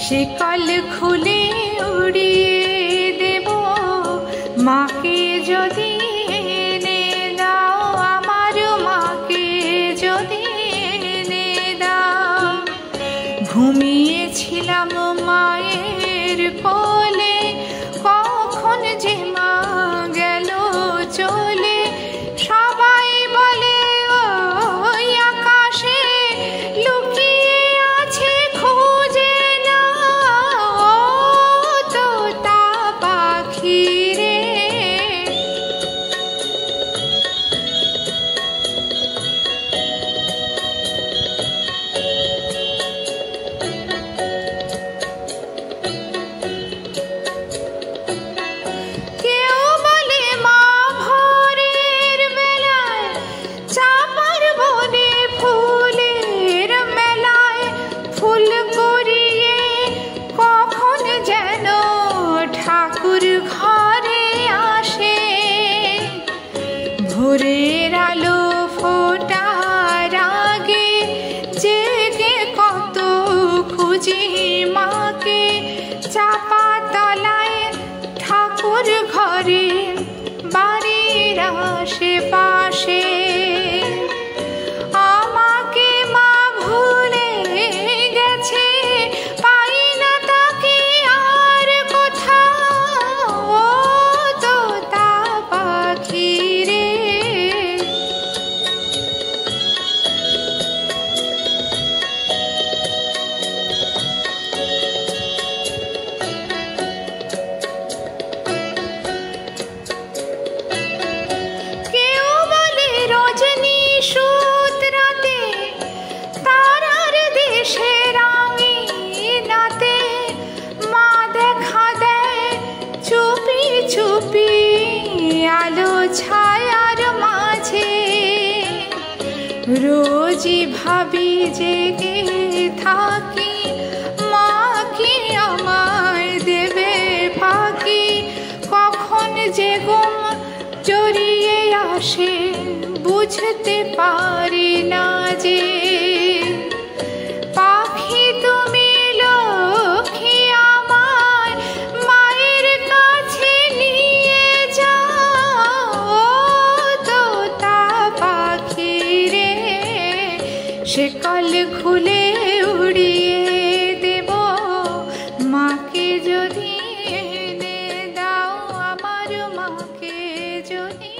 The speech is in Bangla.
শিকল খুলে উড়িয়ে দেব মাকে যদি এনে দাও, আমার মাকে যদি এনে দাও। ঘুমিয়েছিলাম মায়ের কোলে, কখন যে মা গেল চলে। সবাই বলে ওই আকাশে লুকিয়ে আছে, খুঁজে না তোতা পাখি রে। কেউ বলে মা ভোরের বেলায় চাপার বনে ফুলের মেলায় ফুল কুড়িয়ে কখন যেন ঠাকুর ঘরে আসে। ভোরের আলো ফোটার আগে জেগে কত খুঁজি মাকে, চাপা তলায় ঠাকুর ঘরে বাড়ির আশেপাশে। আমাকে মা ভুলে গেছে, পাই না তাকে আর কোথাও, তোতা পাখি রে। কেউ বলে রজনী সূত্রাতে তারার দেশে রাঙিনাতে মা দেখা দেয় চুপি চুপি আলো ছায়ার মাঝে। রোজই ভাবি জেগে থাকি, মা কি আমায় দেবে ফাঁকি। কখন যে ঘুম জড়িয়ে আসে বুঝতে পারি না যে। পাখি তুমি লক্ষ্মী আমায় মায়ের কাছে নিয়ে যাও, তোতা পাখি রে। শিকল খুলে উড়িয়ে দেব মাকে যদি এনে দাও, আমার মাকে যদি